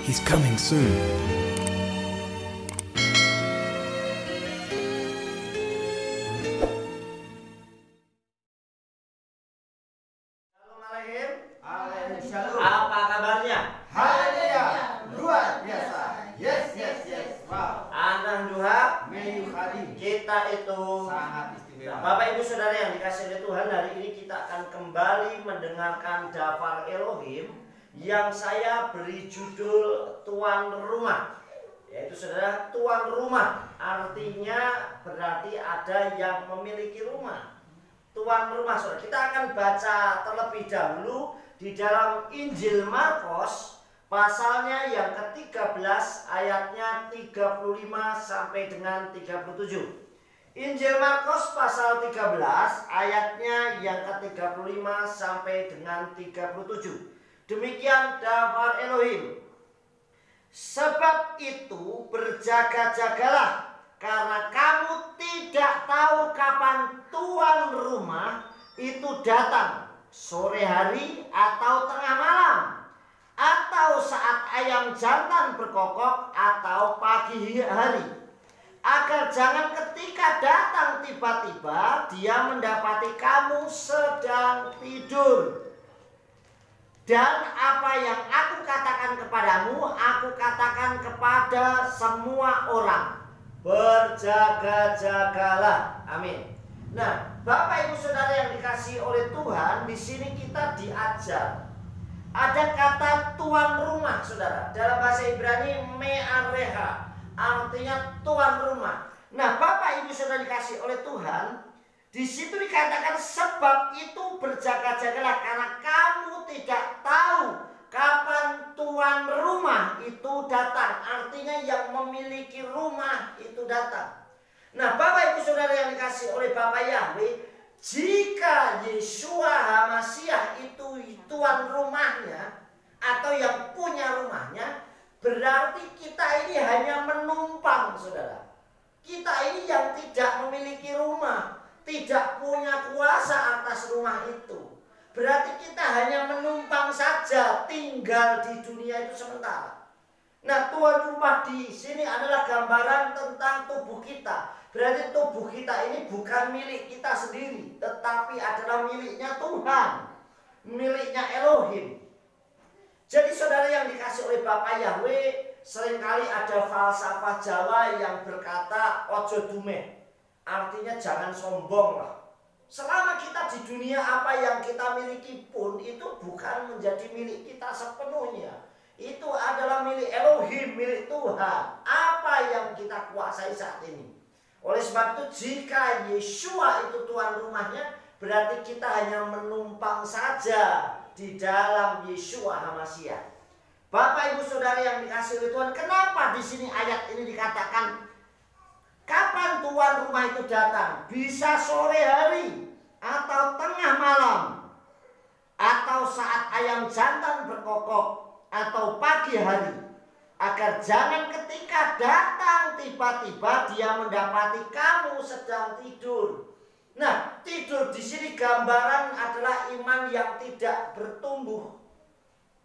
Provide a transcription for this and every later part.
He's coming soon. Shalom. Apa kabarnya? Haleluya, luar biasa. Yes. Wow. Anang duha, Menu hari kita itu sangat istimewa. Bapak Ibu Saudara yang dikasihi oleh Tuhan, hari ini kita akan kembali mendengarkan Dafar Elohim yang saya beri judul Tuan Rumah. Yaitu saudara, tuan rumah artinya berarti ada yang memiliki rumah. Tuan rumah, saudara. Kita akan baca terlebih dahulu di dalam Injil Markus pasalnya yang ke-13 ayatnya 35 sampai dengan 37. Injil Markus pasal 13 ayatnya yang ke-35 sampai dengan 37. Demikian Dafar Elohim. Sebab itu berjaga-jagalah, karena kamu tidak tahu kapan tuan rumah itu datang, sore hari atau tengah malam, atau saat ayam jantan berkokok, atau pagi hari, agar jangan ketika datang tiba-tiba dia mendapati kamu sedang tidur. Dan apa yang aku katakan kepadamu, aku katakan kepada semua orang, berjaga-jagalah. Amin. Nah, Bapak Ibu Saudara yang dikasihi oleh Tuhan, di sini kita diajar. Ada kata tuan rumah, saudara. Dalam bahasa Ibrani me'areha, artinya tuan rumah. Nah, Bapak Ibu Saudara dikasihi oleh Tuhan, di situ dikatakan sebab itu berjaga-jagalah, karena kamu tidak tahu kapan tuan rumah itu datang. Artinya yang memiliki rumah itu datang. Nah, Bapak Ibu Saudara yang dikasihi oleh Bapak Yahweh, jika Yeshua HaMasyiah itu tuan rumahnya atau yang punya rumahnya, berarti kita ini hanya menumpang, saudara. Kita ini yang tidak memiliki rumah, tidak punya kuasa atas rumah itu. Berarti kita hanya menumpang saja, tinggal di dunia itu sementara. Nah, tuan rumah di sini adalah gambaran tentang tubuh kita. Berarti tubuh kita ini bukan milik kita sendiri, tetapi adalah miliknya Tuhan, miliknya Elohim. Jadi saudara yang dikasih oleh Bapak Yahweh, seringkali ada falsafah Jawa yang berkata ojo dumeh. Artinya jangan sombong lah. Selama kita di dunia, apa yang kita miliki pun itu bukan menjadi milik kita sepenuhnya. Itu adalah milik Elohim, milik Tuhan. Apa yang kita kuasai saat ini. Oleh sebab itu jika Yeshua itu tuan rumahnya, berarti kita hanya menumpang saja di dalam Yeshua HaMasyiah. Bapak Ibu Saudara yang dikasihi oleh Tuhan, kenapa di sini ayat ini dikatakan kapan tuan rumah itu datang? Bisa sore hari, atau tengah malam, atau saat ayam jantan berkokok, atau pagi hari, agar jangan ketika datang tiba-tiba dia mendapati kamu sedang tidur. Nah, tidur di sini gambaran adalah iman yang tidak bertumbuh,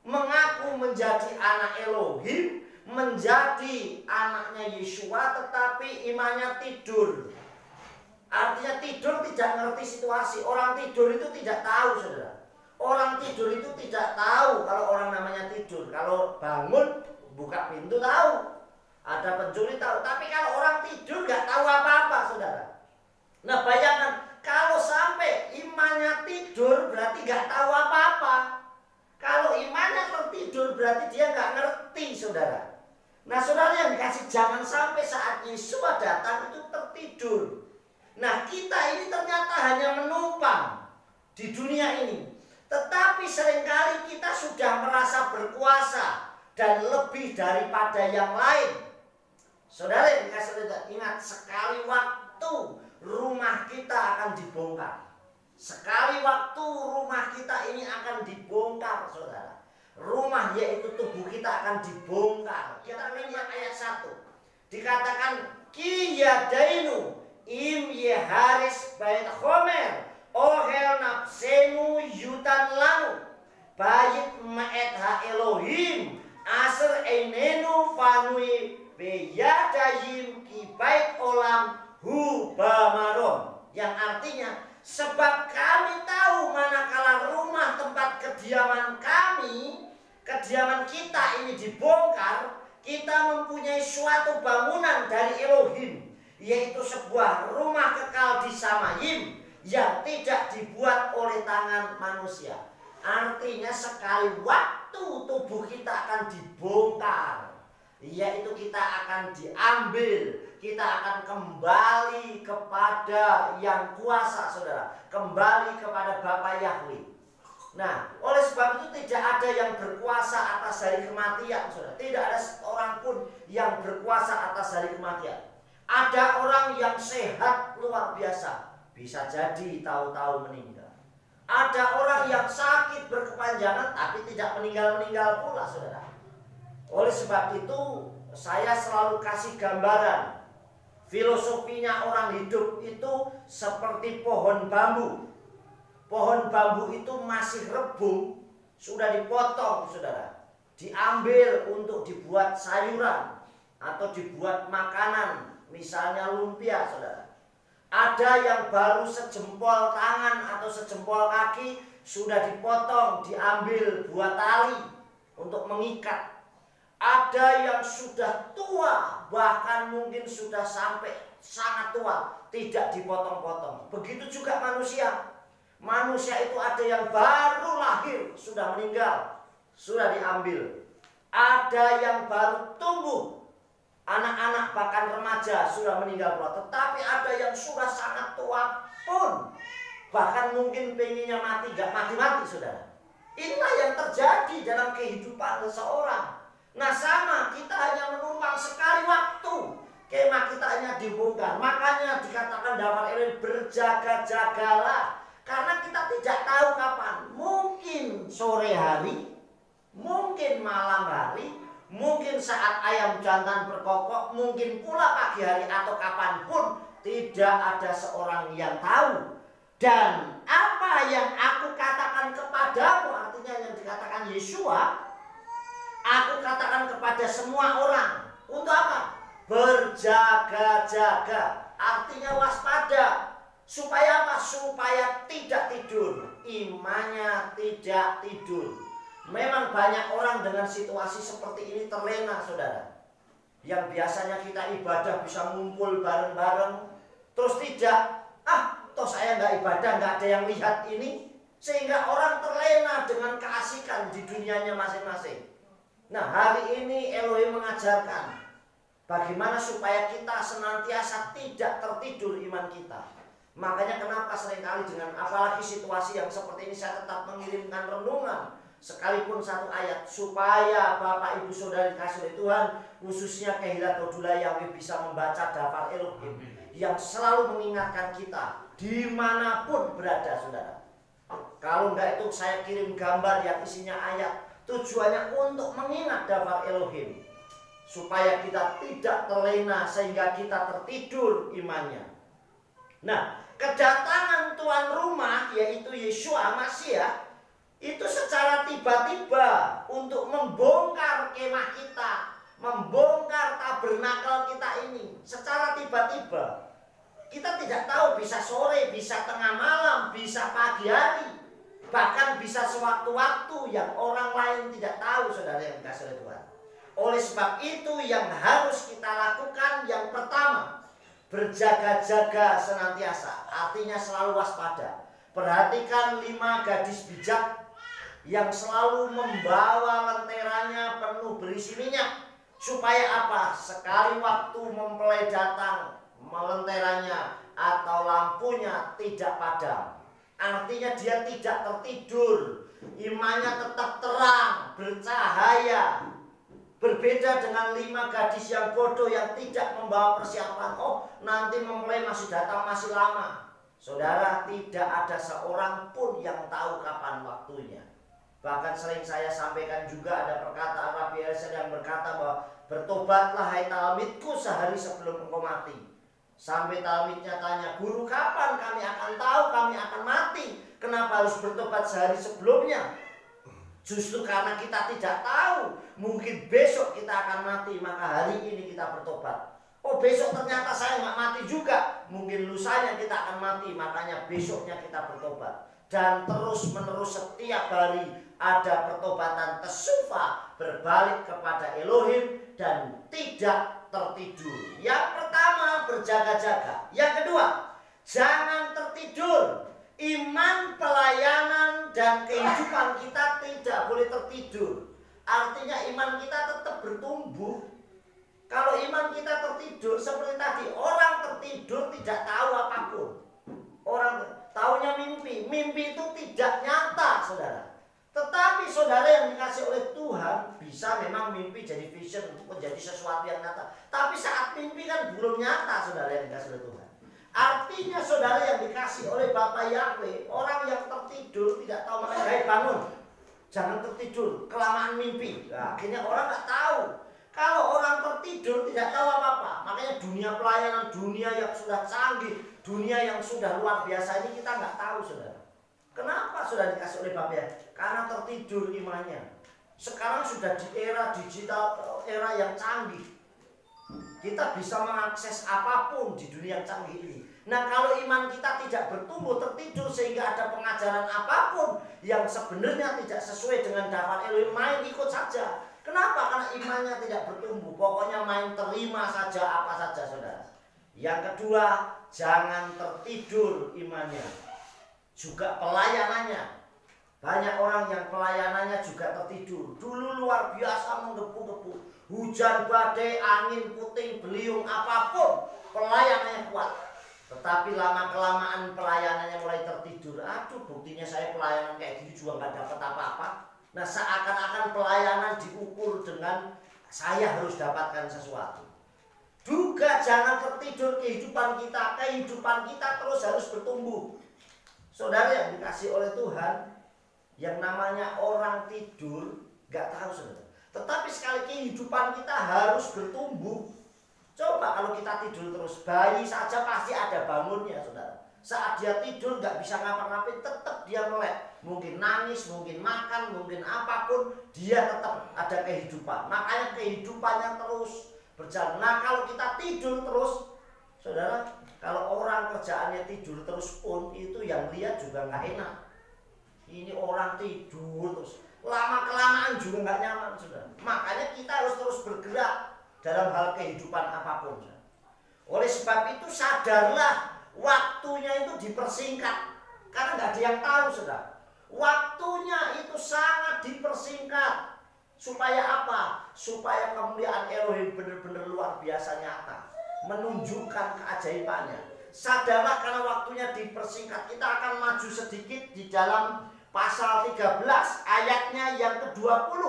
mengaku menjadi anak Elohim, menjadi anaknya Yeshua, tetapi imannya tidur. Artinya tidur tidak ngerti situasi. Orang tidur itu tidak tahu, saudara. Orang tidur itu tidak tahu kalau orang namanya tidur. Kalau bangun, buka pintu tahu. Ada pencuri tahu. Tapi kalau orang tidur nggak tahu apa-apa, saudara. Nah, bayangkan kalau sampai imannya tidur berarti nggak tahu apa-apa. Kalau imannya tertidur berarti dia nggak ngerti, saudara. Nah, saudara yang dikasih, jangan sampai saat Yeshua datang itu tertidur. Nah, kita ini ternyata hanya menumpang di dunia ini. Tetapi seringkali kita sudah merasa berkuasa dan lebih daripada yang lain. Saudara yang dikasih, ingat, sekali waktu rumah kita akan dibongkar. Sekali waktu rumah kita ini akan dibongkar, saudara. Rumah yaitu tubuh kita akan dibongkar. Kita lihat ayat 1. Dikatakan ki yadainu im yeharis bait homer ohel nafsenu yutan lanu bait maet ha Elohim aser eine fanui beyadayim kibaik olam hubamaron, yang artinya sebab kami tahu manakala rumah tempat kediaman kami, kediaman kita ini dibongkar, kita mempunyai suatu bangunan dari Elohim, yaitu sebuah rumah kekal di Samayim yang tidak dibuat oleh tangan manusia. Artinya sekali waktu tubuh kita akan dibongkar, yaitu kita akan diambil, kita akan kembali kepada yang kuasa, saudara, kembali kepada Bapa Yahweh. Nah, oleh sebab itu tidak ada yang berkuasa atas dari kematian, saudara. Tidak ada seorang pun yang berkuasa atas dari kematian. Ada orang yang sehat luar biasa, bisa jadi tahu-tahu meninggal. Ada orang yang sakit berkepanjangan tapi tidak meninggal-meninggal pula, saudara. Oleh sebab itu saya selalu kasih gambaran, filosofinya orang hidup itu seperti pohon bambu. Pohon bambu itu masih rebung, sudah dipotong, saudara, diambil untuk dibuat sayuran atau dibuat makanan, misalnya lumpia, saudara. Ada yang baru sejempol tangan atau sejempol kaki, sudah dipotong, diambil buat tali untuk mengikat. Ada yang sudah tua, bahkan mungkin sudah sampai sangat tua, tidak dipotong-potong. Begitu juga manusia. Manusia itu ada yang baru lahir, sudah meninggal, sudah diambil. Ada yang baru tumbuh, anak-anak bahkan remaja sudah meninggal pula. Tetapi ada yang sudah sangat tua pun, bahkan mungkin pengennya mati, gak mati-mati, saudara. Inilah yang terjadi dalam kehidupan seseorang. Nah, sama, kita hanya menumpang sekali waktu, kemah kita hanya dibongkar. Makanya dikatakan dalam Elohim, berjaga-jagalah, karena kita tidak tahu kapan. Mungkin sore hari, mungkin malam hari, mungkin saat ayam jantan berkokok, mungkin pula pagi hari atau kapanpun, tidak ada seorang yang tahu. Dan apa yang aku katakan kepadamu, artinya yang dikatakan Yesua, aku katakan kepada semua orang. Untuk apa? Berjaga-jaga, artinya waspada. Supaya apa? Supaya tidak tidur, imannya tidak tidur. Memang banyak orang dengan situasi seperti ini terlena, saudara. Yang biasanya kita ibadah bisa ngumpul bareng-bareng, terus tidak, toh saya nggak ibadah, nggak ada yang lihat ini. Sehingga orang terlena dengan keasikan di dunianya masing-masing. Nah, hari ini Elohim mengajarkan bagaimana supaya kita senantiasa tidak tertidur iman kita. Makanya kenapa seringkali dengan apalagi situasi yang seperti ini saya tetap mengirimkan renungan sekalipun satu ayat, supaya Bapak Ibu Saudara dikasih oleh Tuhan, khususnya Kehilat Dodula Yahweh bisa membaca daftar Elohim yang selalu mengingatkan kita dimanapun berada, saudara. Kalau enggak itu saya kirim gambar yang isinya ayat, tujuannya untuk mengingat daftar Elohim, supaya kita tidak terlena sehingga kita tertidur imannya. Nah, kedatangan tuan rumah yaitu Yeshua Masiah itu secara tiba-tiba untuk membongkar kemah kita, membongkar tabernakel kita ini secara tiba-tiba. Kita tidak tahu, bisa sore, bisa tengah malam, bisa pagi hari, bahkan bisa sewaktu-waktu yang orang lain tidak tahu, saudara yang dikasihi oleh Tuhan. Oleh sebab itu yang harus kita lakukan yang pertama, berjaga-jaga senantiasa, artinya selalu waspada. Perhatikan 5 gadis bijak yang selalu membawa lenteranya penuh berisi minyak. Supaya apa? Sekali waktu mempelai datang, melenteranya atau lampunya tidak padam. Artinya dia tidak tertidur, imannya tetap terang, bercahaya. Berbeda dengan 5 gadis yang bodoh yang tidak membawa persiapan. Oh, nanti mempelai masih datang, masih lama. Saudara, tidak ada seorang pun yang tahu kapan waktunya. Bahkan sering saya sampaikan juga ada perkataan Rabbi Eliezer yang berkata bahwa bertobatlah hai talmidku sehari sebelum engkau mati. Sampai talmidnya tanya, guru kapan kami akan tahu kami akan mati? Kenapa harus bertobat sehari sebelumnya? Justru karena kita tidak tahu, mungkin besok kita akan mati, maka hari ini kita bertobat. Oh, besok ternyata saya nggak mati juga, mungkin lusanya kita akan mati, makanya besoknya kita bertobat. Dan terus menerus setiap hari ada pertobatan tesufa, berbalik kepada Elohim dan tidak tertidur. Yang pertama, berjaga-jaga. Yang kedua, jangan tertidur. Iman, pelayanan, dan kehidupan kita tidak boleh tertidur. Artinya iman kita tetap bertumbuh. Kalau iman kita tertidur, seperti tadi, orang tertidur tidak tahu apapun. Orang tahunya mimpi. Mimpi itu tidak nyata, saudara. Tetapi saudara yang dikasih oleh Tuhan, bisa memang mimpi jadi vision, menjadi sesuatu yang nyata. Tapi saat mimpi kan belum nyata, saudara yang dikasih oleh Tuhan. Artinya saudara yang dikasih oleh Bapa Yahweh, orang yang tertidur tidak tahu, makanya "Hei, bangun, jangan tertidur, kelamaan mimpi." Nah, akhirnya orang nggak tahu. Kalau orang tertidur tidak tahu apa-apa, makanya dunia pelayanan, dunia yang sudah canggih, dunia yang sudah luar biasa ini kita nggak tahu, saudara. Kenapa sudah dikasih oleh Bapa ya? Karena tertidur imannya. Sekarang sudah di era digital, era yang canggih. Kita bisa mengakses apapun di dunia yang canggih ini. Nah, kalau iman kita tidak bertumbuh, tertidur, sehingga ada pengajaran apapun yang sebenarnya tidak sesuai dengan daftar Elohim, main ikut saja. Kenapa? Karena imannya tidak bertumbuh. Pokoknya main terima saja apa saja, saudara. Yang kedua, jangan tertidur imannya. Juga pelayanannya. Banyak orang yang pelayanannya juga tertidur. Dulu luar biasa menggebu-gebu. Hujan, badai, angin, puting, beliung, apapun, pelayanannya kuat. Tetapi lama-kelamaan pelayanannya mulai tertidur. Aduh, buktinya saya pelayanan kayak gini juga nggak dapat apa-apa. Nah, seakan-akan pelayanan diukur dengan saya harus dapatkan sesuatu. Juga jangan tertidur kehidupan kita. Kehidupan kita terus harus bertumbuh. Saudara yang dikasih oleh Tuhan, yang namanya orang tidur gak tahu, saudara. Tetapi sekali kehidupan kita harus bertumbuh. Coba kalau kita tidur terus, bayi saja pasti ada bangunnya, saudara. Saat dia tidur gak bisa ngapa-ngapain, tetap dia melek. Mungkin nangis, mungkin makan, mungkin apapun, dia tetap ada kehidupan. Makanya kehidupannya terus berjalan. Nah, kalau kita tidur terus, saudara, kalau orang kerjaannya tidur terus pun, itu yang lihat juga nggak enak. Ini orang tidur terus, lama-kelamaan juga nggak nyaman, saudara. Makanya kita harus terus bergerak dalam hal kehidupan apapun, saudara. Oleh sebab itu sadarlah, waktunya itu dipersingkat. Karena nggak ada yang tahu, saudara. Waktunya itu sangat dipersingkat. Supaya apa? Supaya kemuliaan Elohim benar-benar luar biasa nyata, menunjukkan keajaibannya. Sadarlah, karena waktunya dipersingkat. Kita akan maju sedikit di dalam pasal 13 ayatnya yang ke-20.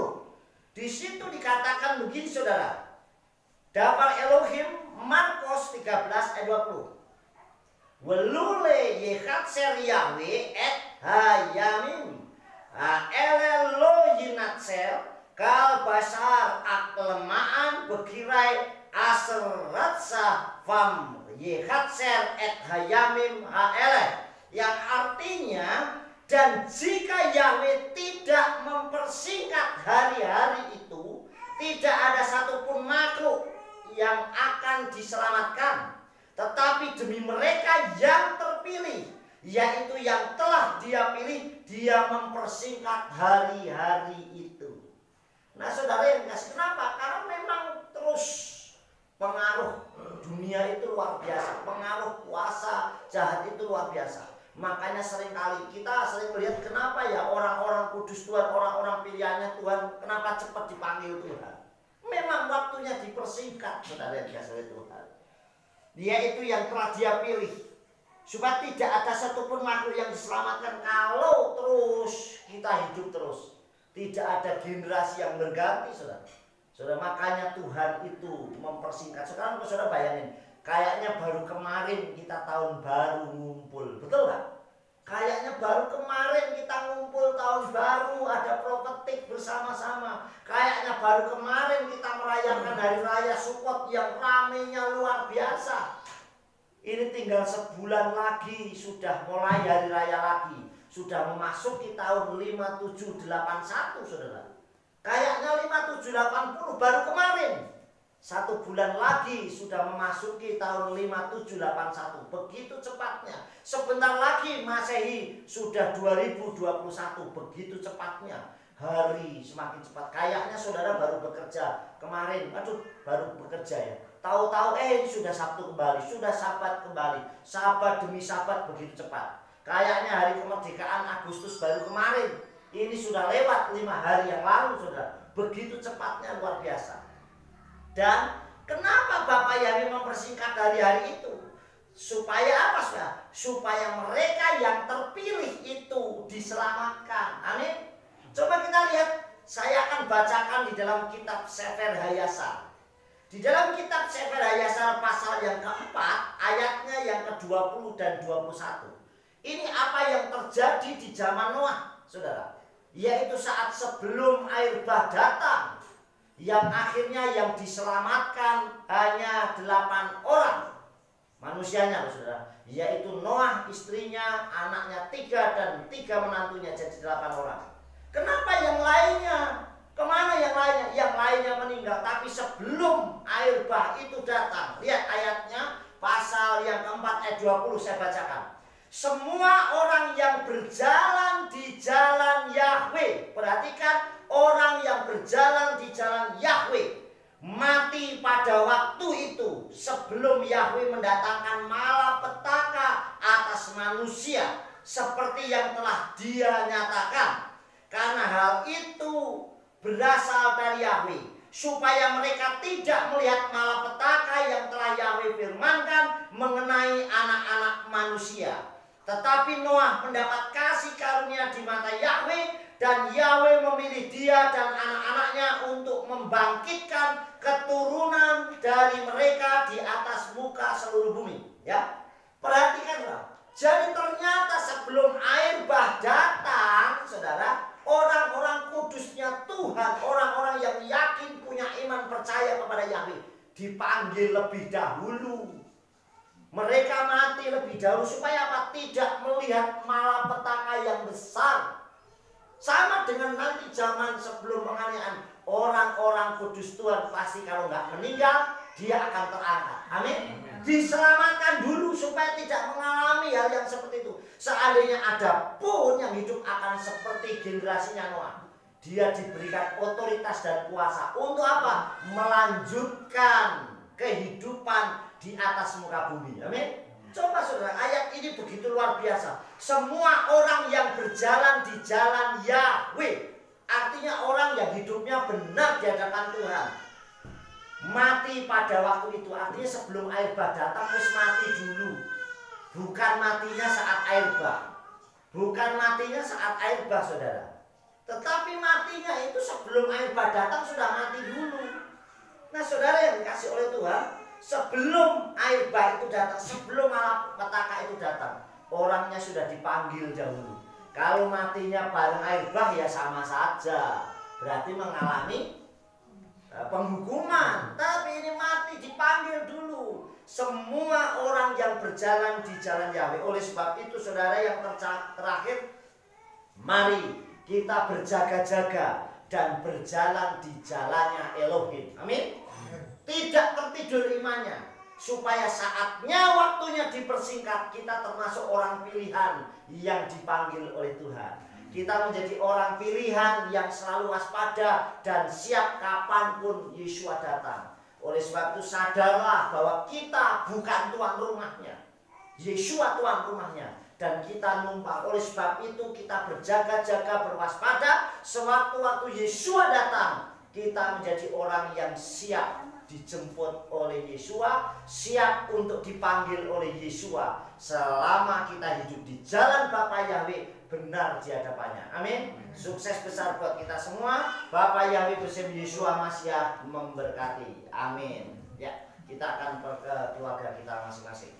Di situ dikatakan begini, saudara. Daftar Elohim, Markus 13 ayat 20. Welule yekatser Yahweh et hayamim elelo yinatser kal basar aklemaan bekirai aseratsa fam yekatser et hayamim haeleh, yang artinya, dan jika Yahweh tidak mempersingkat hari-hari itu, tidak ada satupun makhluk yang akan diselamatkan. Tetapi demi mereka yang terpilih, yaitu yang telah Dia pilih, Dia mempersingkat hari-hari itu. Nah, saudara yang dikasih, kenapa? Karena memang terus pengaruh dunia itu luar biasa, pengaruh kuasa jahat itu luar biasa. Makanya seringkali kita sering melihat, kenapa ya orang-orang kudus Tuhan, orang-orang pilihannya Tuhan, kenapa cepat dipanggil Tuhan? Memang waktunya dipersingkat, saudara yang dikasih oleh Tuhan. Dia itu yang telah Dia pilih, supaya tidak ada satupun makhluk yang diselamatkan kalau terus kita hidup terus. Tidak ada generasi yang berganti, saudara. Saudara, makanya Tuhan itu mempersingkat. Sekarang saudara bayangin, kayaknya baru kemarin kita tahun baru ngumpul, betul nggak? Kayaknya baru kemarin kita ngumpul tahun baru, ada profetik bersama-sama. Kayaknya baru kemarin kita merayakan hari raya Sukot yang ramenya luar biasa. Ini tinggal sebulan lagi sudah mulai hari raya lagi. sudah memasuki tahun 5781 saudara. Kayaknya 5780 baru kemarin. 1 bulan lagi sudah memasuki tahun 5781. Begitu cepatnya. Sebentar lagi Masehi sudah 2021. Begitu cepatnya. Hari semakin cepat. Kayaknya saudara baru bekerja kemarin. Aduh, baru bekerja ya. Tahu-tahu sudah Sabtu kembali, sudah Sabat kembali. Sabat demi Sabat begitu cepat. Kayaknya hari kemerdekaan Agustus baru kemarin. Ini sudah lewat 5 hari yang lalu saudara. Begitu cepatnya, luar biasa. Dan kenapa Bapak Yahweh mempersingkat hari-hari itu? Supaya apa saudara? Supaya mereka yang terpilih itu diselamatkan. Amin. Coba kita lihat. Saya akan bacakan di dalam kitab Sefer Hayasa. Di dalam kitab Sefer Hayasa pasal yang keempat, ayatnya yang ke-20 dan 21. Ini apa yang terjadi di zaman Noah, saudara. Yaitu saat sebelum air bah datang. Yang akhirnya yang diselamatkan hanya 8 orang manusianya, saudara. Yaitu Noah, istrinya, anaknya 3 dan 3 menantunya, jadi 8 orang. Kenapa yang lainnya? Kemana yang lainnya? Yang lainnya meninggal. Tapi sebelum air bah itu datang, lihat ayatnya, pasal yang keempat ayat 20 saya bacakan. Semua orang yang berjalan di jalan Yahweh, perhatikan, orang yang berjalan di jalan Yahweh mati pada waktu itu sebelum Yahweh mendatangkan malapetaka atas manusia seperti yang telah Dia nyatakan. Karena hal itu berasal dari Yahweh, supaya mereka tidak melihat malapetaka yang telah Yahweh firmankan mengenai anak-anak manusia. Tetapi Noah mendapat kasih karunia di mata Yahweh, dan Yahweh memilih dia dan anak-anaknya untuk membangkitkan keturunan dari mereka di atas muka seluruh bumi. Ya, perhatikanlah. Jadi ternyata sebelum air bah datang, saudara, orang-orang kudusnya Tuhan, orang-orang yang yakin, punya iman, percaya kepada Yahweh, dipanggil lebih dahulu. Mereka mati lebih dahulu supaya apa? Tidak melihat malapetaka yang besar. Sama dengan nanti zaman sebelum penganiayaan, orang-orang kudus Tuhan pasti kalau nggak meninggal, dia akan terangkat. Amin. Diselamatkan dulu supaya tidak mengalami hal yang seperti itu. Seandainya ada pun yang hidup akan seperti generasinya Noah, dia diberikan otoritas dan kuasa untuk apa? Melanjutkan kehidupan di atas muka bumi. Amin. Coba saudara, ayat ini begitu luar biasa. Semua orang yang berjalan di jalan Yahweh, artinya orang yang hidupnya benar di hadapan Tuhan, mati pada waktu itu. Artinya sebelum air bah datang harus mati dulu. Bukan matinya saat air bah. Bukan matinya saat air bah, saudara. Tetapi matinya itu sebelum air bah datang sudah mati dulu. Nah saudara yang dikasih oleh Tuhan, sebelum air bah itu datang, sebelum malapetaka itu datang, orangnya sudah dipanggil dahulu. Kalau matinya bareng air bah ya sama saja, berarti mengalami penghukuman. Tapi ini mati dipanggil dulu. Semua orang yang berjalan di jalan Yahweh. Oleh sebab itu saudara yang terakhir, mari kita berjaga-jaga dan berjalan di jalannya Elohim. Amin. Tidak tertidur imannya, supaya saatnya waktunya dipersingkat, kita termasuk orang pilihan yang dipanggil oleh Tuhan. Kita menjadi orang pilihan yang selalu waspada dan siap kapanpun Yeshua datang. Oleh sebab itu sadarlah bahwa kita bukan tuan rumahnya, Yeshua tuan rumahnya, dan kita numpang. Oleh sebab itu kita berjaga-jaga, berwaspada. Sewaktu-waktu Yeshua datang, kita menjadi orang yang siap dijemput oleh Yeshua, siap untuk dipanggil oleh Yeshua selama kita hidup di jalan Bapa Yahweh benar di hadapannya. Amin. Sukses besar buat kita semua. Bapa Yahweh bersama Yeshua Masiah memberkati. Amin. Ya, kita akan ke keluarga kita masing-masing.